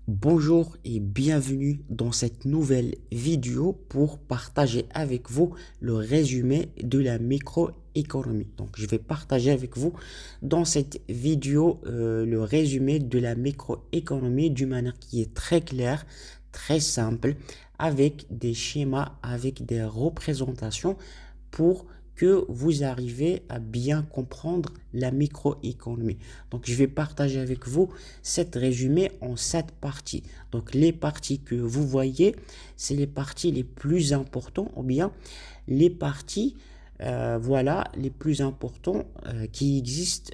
Bonjour et bienvenue dans cette nouvelle vidéo pour partager avec vous le résumé de la microéconomie. Donc, je vais partager avec vous dans cette vidéo le résumé de la microéconomie d'une manière qui est très claire, très simple, avec des schémas, avec des représentations pour que vous arrivez à bien comprendre la microéconomie. Donc, je vais partager avec vous cet résumé en 7 parties. Donc, les parties que vous voyez, c'est les parties les plus importantes ou bien les parties voilà, les plus importants qui existent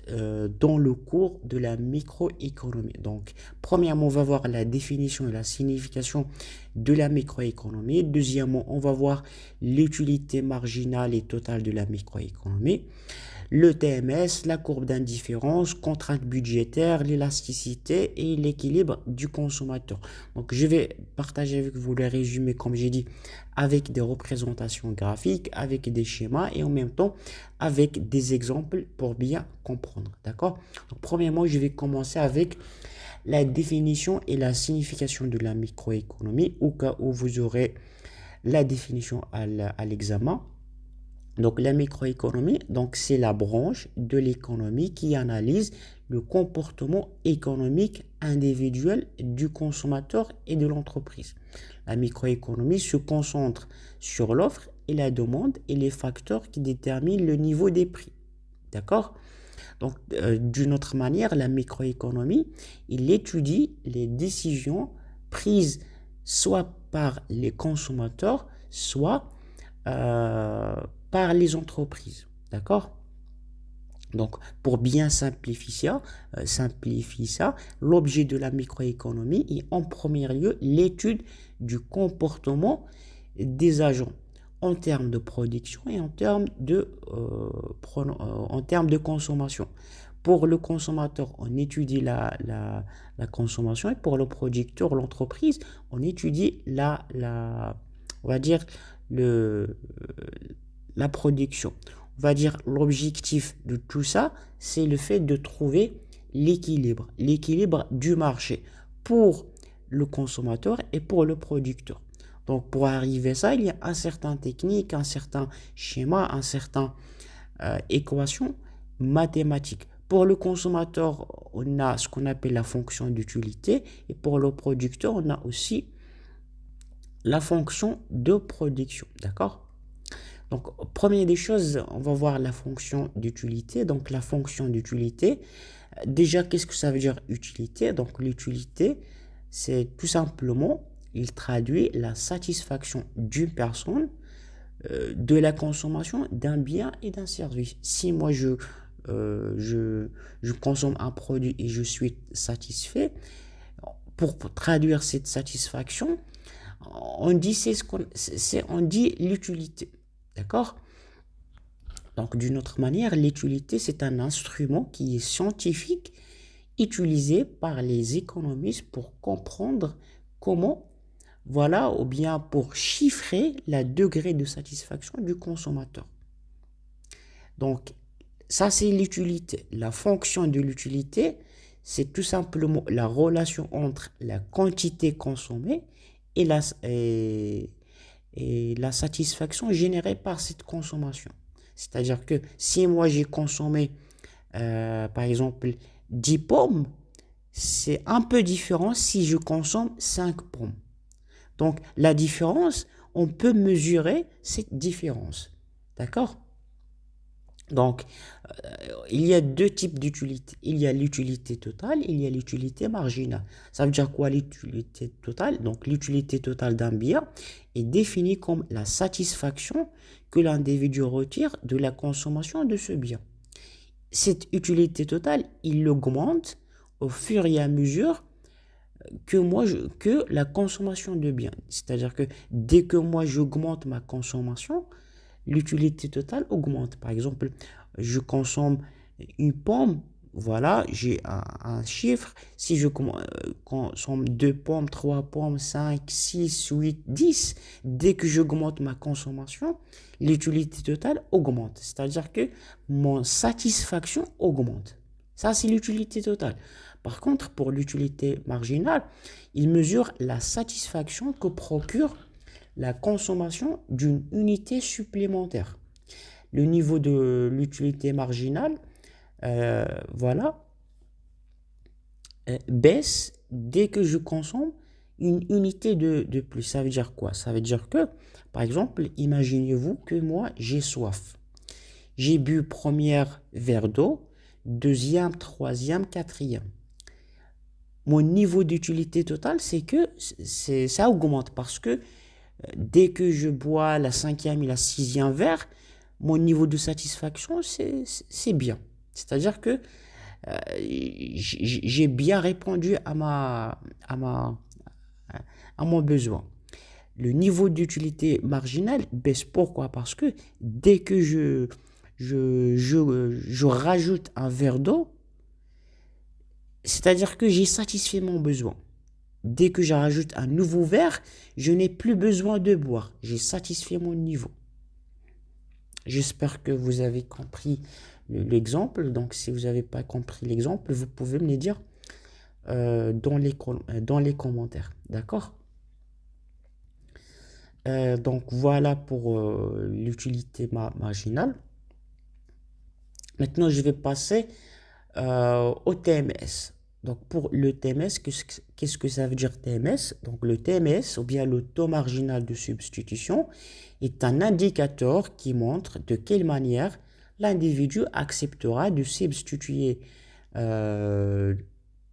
dans le cours de la microéconomie. Donc, premièrement, on va voir la définition et la signification de la microéconomie. Deuxièmement, on va voir l'utilité marginale et totale de la microéconomie, le TMS, la courbe d'indifférence, contraintes budgétaires, l'élasticité et l'équilibre du consommateur. Donc, je vais partager avec vous le résumé, comme j'ai dit, avec des représentations graphiques, avec des schémas et en même temps avec des exemples pour bien comprendre. D'accord? Donc, premièrement, je vais commencer avec la définition et la signification de la microéconomie, au cas où vous aurez la définition à l'examen. Donc, la microéconomie, donc, c'est la branche de l'économie qui analyse le comportement économique individuel du consommateur et de l'entreprise. La microéconomie se concentre sur l'offre et la demande et les facteurs qui déterminent le niveau des prix. D'accord? Donc, d'une autre manière, la microéconomie, il étudie les décisions prises soit par les consommateurs, soit euh, par les entreprises. D'accord? Donc, pour bien simplifier ça, l'objet de la microéconomie est en premier lieu l'étude du comportement des agents en termes de production et en termes de consommation. Pour le consommateur, on étudie la consommation et pour le producteur, l'entreprise, on étudie on va dire, le, la production. On va dire l'objectif de tout ça, c'est le fait de trouver l'équilibre du marché pour le consommateur et pour le producteur. Donc, pour arriver à ça, il y a un certain technique, un certain schéma, un certain équation mathématique. Pour le consommateur, on a ce qu'on appelle la fonction d'utilité et pour le producteur, on a aussi la fonction de production. D'accord? Donc, première des choses, on va voir la fonction d'utilité. Donc, la fonction d'utilité, déjà, qu'est-ce que ça veut dire utilité? Donc, l'utilité, c'est tout simplement, il traduit la satisfaction d'une personne de la consommation d'un bien et d'un service. Si moi, je consomme un produit et je suis satisfait, pour traduire cette satisfaction, on dit, on dit l'utilité. D'accord? Donc, d'une autre manière, l'utilité, c'est un instrument qui est scientifique, utilisé par les économistes pour comprendre comment, voilà, ou bien pour chiffrer la degré de satisfaction du consommateur. Donc, ça, c'est l'utilité. La fonction de l'utilité, c'est tout simplement la relation entre la quantité consommée et et la satisfaction générée par cette consommation. C'est-à-dire que si moi j'ai consommé, par exemple, 10 pommes, c'est un peu différent si je consomme 5 pommes. Donc, la différence, on peut mesurer cette différence. D'accord? Donc, il y a deux types d'utilité. Il y a l'utilité totale, il y a l'utilité marginale. Ça veut dire quoi l'utilité totale? Donc, l'utilité totale d'un bien est définie comme la satisfaction que l'individu retire de la consommation de ce bien. Cette utilité totale, il augmente au fur et à mesure que la consommation de biens. C'est-à-dire que dès que moi j'augmente ma consommation, l'utilité totale augmente. Par exemple, je consomme une pomme, voilà, j'ai un chiffre. Si je consomme 2 pommes, 3 pommes, 5, 6, 8, 10, dès que j'augmente ma consommation, l'utilité totale augmente. C'est-à-dire que mon satisfaction augmente. Ça, c'est l'utilité totale. Par contre, pour l'utilité marginale, il mesure la satisfaction que procure la consommation d'une unité supplémentaire. Le niveau de l'utilité marginale, euh, voilà, baisse dès que je consomme une unité de plus. Ça veut dire quoi? Ça veut dire que, par exemple, imaginez-vous que moi, j'ai soif. J'ai bu premier verre d'eau, deuxième, troisième, quatrième. Mon niveau d'utilité totale, c'est que ça augmente parce que dès que je bois la cinquième et la sixième verre, mon niveau de satisfaction, c'est bien. C'est-à-dire que j'ai bien répondu à mon besoin. Le niveau d'utilité marginale baisse. Pourquoi? Parce que dès que je rajoute un verre d'eau, c'est-à-dire que j'ai satisfait mon besoin. Dès que je rajoute un nouveau verre, je n'ai plus besoin de boire. J'ai satisfait mon niveau. J'espère que vous avez compris l'exemple. Donc, si vous n'avez pas compris l'exemple, vous pouvez me le dire dans les commentaires. D'accord? Donc, voilà pour l'utilité marginale. Maintenant, je vais passer au TMS. Donc, pour le TMS, qu'est-ce que ça veut dire TMS? Donc, le TMS, ou bien le taux marginal de substitution, est un indicateur qui montre de quelle manière l'individu acceptera de substituer euh,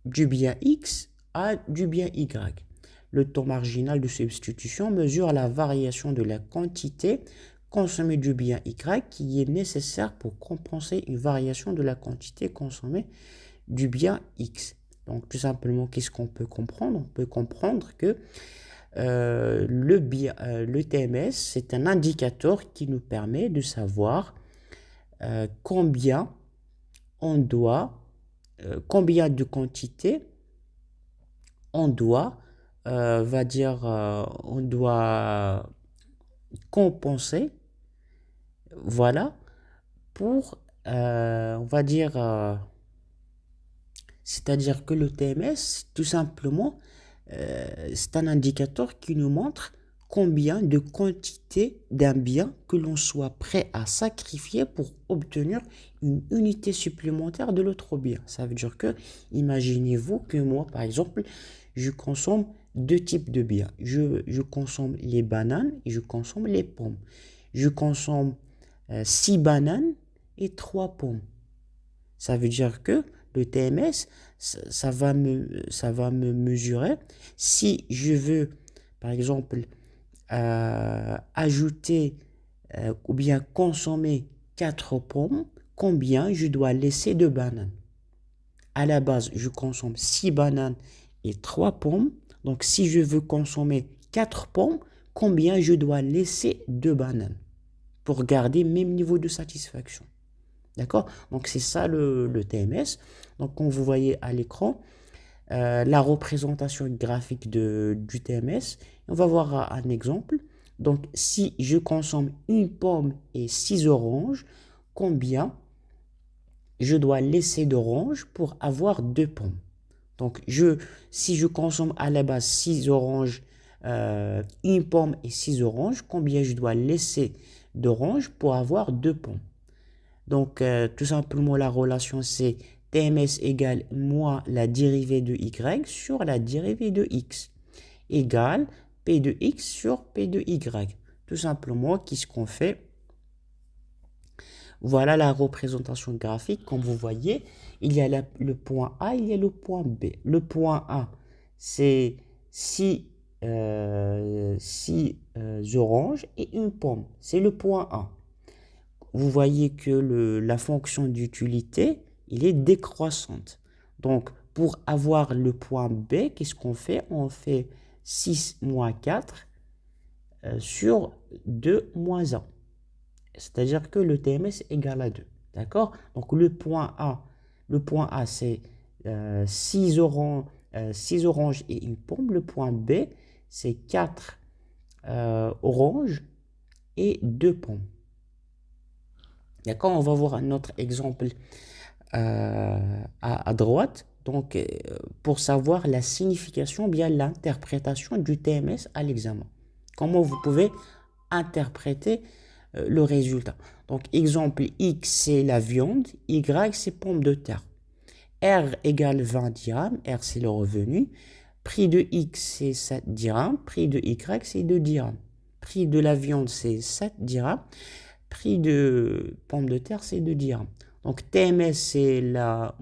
du bien X à du bien Y. Le taux marginal de substitution mesure la variation de la quantité consommée du bien Y qui est nécessaire pour compenser une variation de la quantité consommée du bien X. Donc, tout simplement, qu'est-ce qu'on peut comprendre? On peut comprendre que le TMS, c'est un indicateur qui nous permet de savoir combien combien de quantité on doit, on doit compenser, voilà, pour, on va dire, c'est-à-dire que le TMS, tout simplement, c'est un indicateur qui nous montre combien de quantité d'un bien que l'on soit prêt à sacrifier pour obtenir une unité supplémentaire de l'autre bien. Ça veut dire que, imaginez-vous que moi, par exemple, je consomme deux types de biens. Je consomme les bananes et je consomme les pommes. Je consomme 6 bananes et 3 pommes. Ça veut dire que le TMS, ça va me mesurer si je veux, par exemple, ajouter ou bien consommer 4 pommes, combien je dois laisser de bananes. À la base, je consomme 6 bananes et 3 pommes. Donc, si je veux consommer 4 pommes, combien je dois laisser de bananes pour garder le même niveau de satisfaction. D'accord? Donc, c'est ça le TMS. Donc, comme vous voyez à l'écran, la représentation graphique du TMS. On va voir un exemple. Donc, si je consomme une pomme et 6 oranges, combien je dois laisser d'oranges pour avoir 2 pommes? Donc, si je consomme à la base 6 oranges, une pomme et 6 oranges, combien je dois laisser d'oranges pour avoir 2 pommes? Donc, tout simplement, la relation, c'est TMS égale moins la dérivée de Y sur la dérivée de X égale P de X sur P de Y. Tout simplement, qu'est-ce qu'on fait? Voilà la représentation graphique. Comme vous voyez, il y a le point A, il y a le point B. Le point A, c'est 6 oranges et une pomme. C'est le point A. Vous voyez que la fonction d'utilité, il est décroissante. Donc, pour avoir le point B, qu'est-ce qu'on fait? On fait 6 moins 4 sur 2 moins 1. C'est-à-dire que le TMS est égal à 2. D'accord? Donc, le point A c'est 6 oranges et une pomme. Le point B, c'est 4 oranges et 2 pommes. D'accord, on va voir un autre exemple à droite. Donc, pour savoir la signification, bien l'interprétation du TMS à l'examen. Comment vous pouvez interpréter le résultat. Donc, exemple, X, c'est la viande, Y, c'est pomme de terre. R égale 20 dirhams, R, c'est le revenu. Prix de X, c'est 7 dirhams. Prix de Y, c'est 2 dirhams. Prix de la viande, c'est 7 dirhams. Prix de pomme de terre, c'est 2 dirhams. Donc, TMS, c'est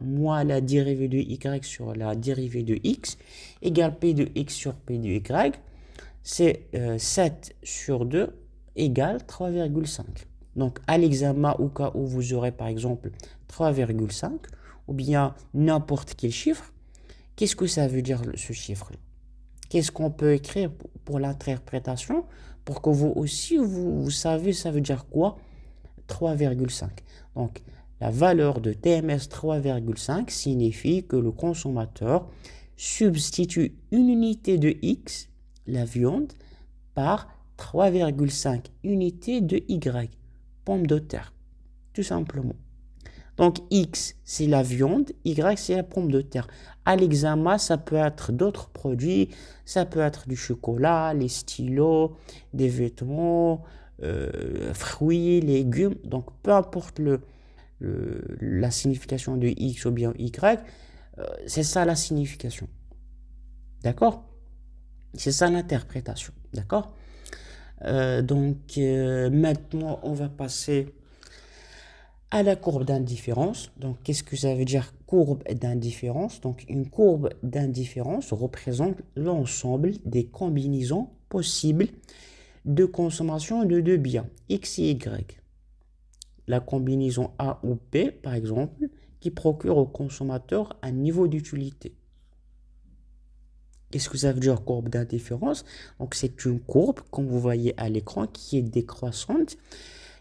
moins la dérivée de Y sur la dérivée de X, égale P de X sur P de Y. C'est 7 sur 2 égale 3,5. Donc, à l'examen, au cas où vous aurez par exemple 3,5 ou bien n'importe quel chiffre, qu'est-ce que ça veut dire ce chiffre? Qu'est-ce qu'on peut écrire pour l'interprétation pour que vous aussi, vous savez, ça veut dire quoi? 3,5. Donc, la valeur de TMS 3,5 signifie que le consommateur substitue une unité de X, la viande, par 3,5 unités de Y, pomme de terre, tout simplement. Donc, X, c'est la viande, Y, c'est la pomme de terre. À l'examen, ça peut être d'autres produits, ça peut être du chocolat, les stylos, des vêtements, fruits, légumes. Donc, peu importe la signification de X ou bien Y, c'est ça la signification. D'accord? C'est ça l'interprétation. D'accord? Maintenant, on va passer à la courbe d'indifférence. Donc, qu'est-ce que ça veut dire courbe d'indifférence? Donc, une courbe d'indifférence représente l'ensemble des combinaisons possibles de consommation de deux biens, X et Y. La combinaison A ou B, par exemple, qui procure au consommateur un niveau d'utilité. Qu'est-ce que ça veut dire courbe d'indifférence? Donc, c'est une courbe, comme vous voyez à l'écran, qui est décroissante,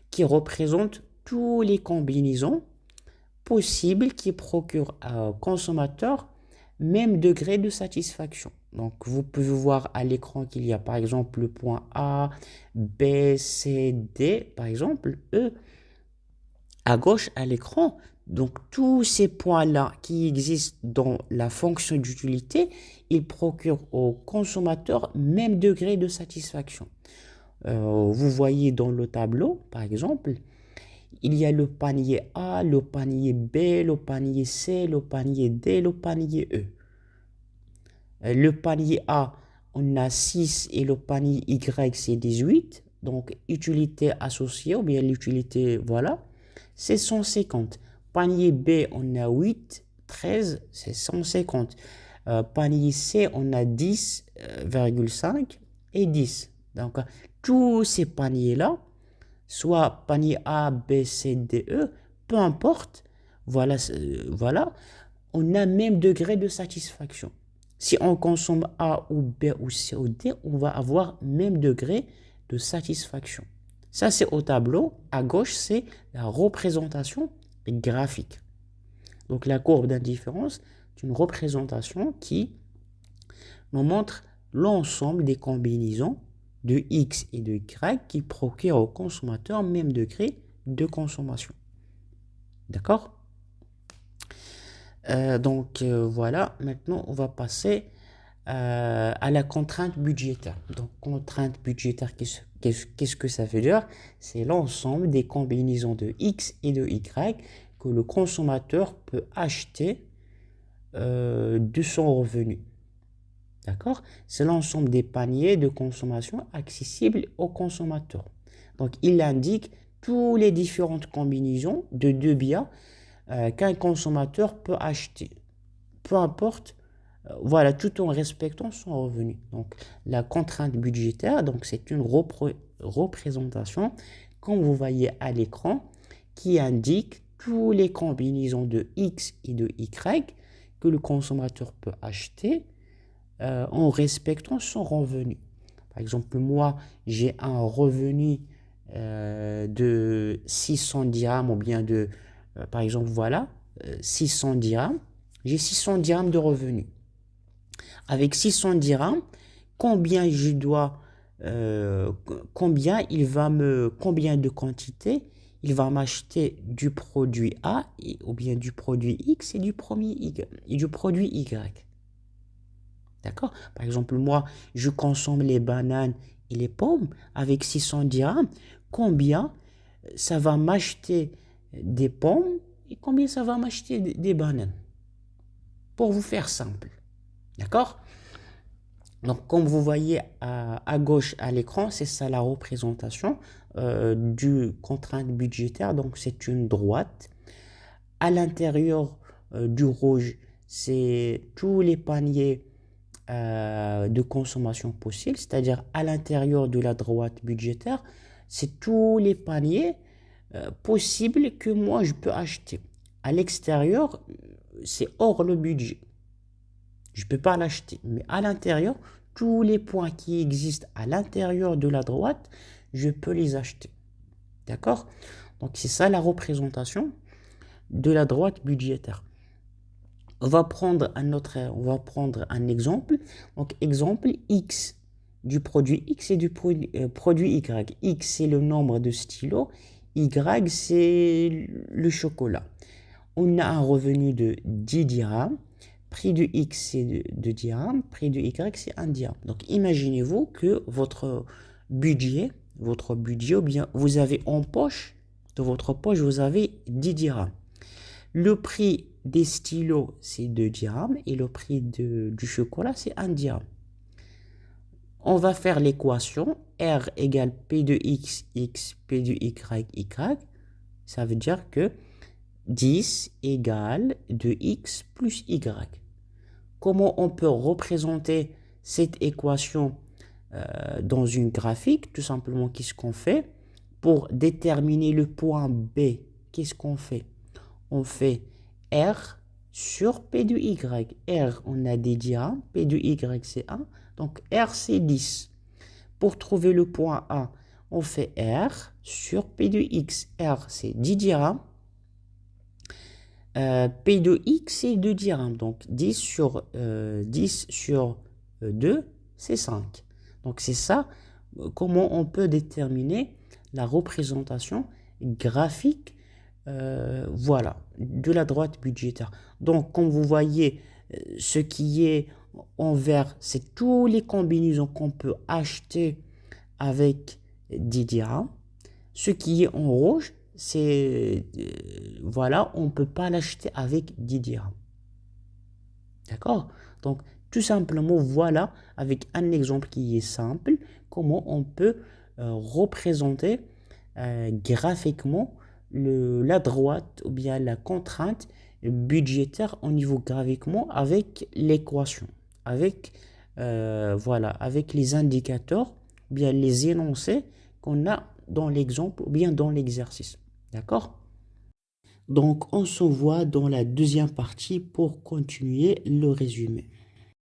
qui représente toutes les combinaisons possibles qui procurent au consommateur même degré de satisfaction. Donc, vous pouvez voir à l'écran qu'il y a par exemple le point A, B, C, D, par exemple, E, à gauche à l'écran. Donc, tous ces points-là qui existent dans la fonction d'utilité, ils procurent au consommateur même degré de satisfaction. Vous voyez dans le tableau, par exemple, il y a le panier A, le panier B, le panier C, le panier D, le panier E. Le panier A, on a 6 et le panier Y, c'est 18. Donc, utilité associée, ou bien l'utilité, voilà, c'est 150. Panier B, on a 8, 13, c'est 150. Panier C, on a 10,5 et 10. Donc, tous ces paniers-là, soit panier A, B, C, D, E, peu importe, voilà, on a même degré de satisfaction. Si on consomme A ou B ou C ou D, on va avoir même degré de satisfaction. Ça, c'est au tableau. À gauche, c'est la représentation graphique. Donc, la courbe d'indifférence est une représentation qui nous montre l'ensemble des combinaisons de X et de Y qui procurent au consommateur même degré de consommation. D'accord? Voilà, maintenant on va passer à la contrainte budgétaire. Donc, contrainte budgétaire, qu'est-ce que ça veut dire? C'est l'ensemble des combinaisons de X et de Y que le consommateur peut acheter de son revenu. D'accord? C'est l'ensemble des paniers de consommation accessibles aux consommateurs. Donc, il indique toutes les différentes combinaisons de deux biens qu'un consommateur peut acheter. Peu importe, voilà, tout en respectant son revenu. Donc, la contrainte budgétaire, donc c'est une représentation, comme vous voyez à l'écran, qui indique toutes les combinaisons de X et de Y que le consommateur peut acheter en respectant son revenu. Par exemple, moi, j'ai un revenu de 600 dirhams ou bien de, par exemple, voilà, 600 dirhams. J'ai 600 dirhams de revenus. Avec 600 dirhams, combien je dois, combien de quantité il va m'acheter du produit A ou bien du produit X et du produit Y. D'accord? Par exemple, moi, je consomme les bananes et les pommes avec 600 dirhams. Combien ça va m'acheter des pommes et combien ça va m'acheter des bananes? Pour vous faire simple. D'accord? Donc, comme vous voyez à gauche à l'écran, c'est ça la représentation du contrainte budgétaire. Donc, c'est une droite. À l'intérieur du rouge, c'est tous les paniers de consommation possibles, c'est-à-dire à l'intérieur de la droite budgétaire, c'est tous les paniers possibles que moi je peux acheter. À l'extérieur, c'est hors le budget. Je ne peux pas l'acheter. Mais à l'intérieur, tous les points qui existent à l'intérieur de la droite, je peux les acheter. D'accord? Donc c'est ça la représentation de la droite budgétaire. On va prendre un exemple. Donc exemple X du produit X et du produit Y. X c'est le nombre de stylos, Y c'est le chocolat. On a un revenu de 10 dirhams. Prix du X, c'est 2 dirhams. Prix du Y, c'est 1 dirham. Donc, imaginez-vous que budget, votre budget, ou bien vous avez en poche, de votre poche, vous avez 10 dirhams. Le prix des stylos, c'est 2 dirhams. Et le prix du chocolat, c'est 1 dirham. On va faire l'équation. R égale P de X, X, P de Y, Y. Ça veut dire que 10 égale 2x plus y. Comment on peut représenter cette équation dans une graphique? Tout simplement, qu'est-ce qu'on fait? Pour déterminer le point B, qu'est-ce qu'on fait? On fait R sur P de Y. R, on a des dirhams, P de Y, c'est 1. Donc, R, c'est 10. Pour trouver le point A, on fait R sur P de X. R, c'est 10 dirhams. P de X, c'est 2 dirhams. Donc, 10 sur 2, c'est 5. Donc, c'est ça, comment on peut déterminer la représentation graphique voilà, de la droite budgétaire. Donc, comme vous voyez, ce qui est en vert, c'est toutes les combinaisons qu'on peut acheter avec 10 dirhams. Ce qui est en rouge, c'est voilà, on ne peut pas l'acheter avec 10 dirhams. D'accord? Donc, tout simplement, voilà, avec un exemple qui est simple, comment on peut représenter graphiquement la droite ou bien la contrainte budgétaire au niveau graphiquement avec l'équation, avec, voilà, avec les indicateurs, bien les énoncés qu'on a dans l'exemple ou bien dans l'exercice. D'accord? Donc, on se voit dans la deuxième partie pour continuer le résumé.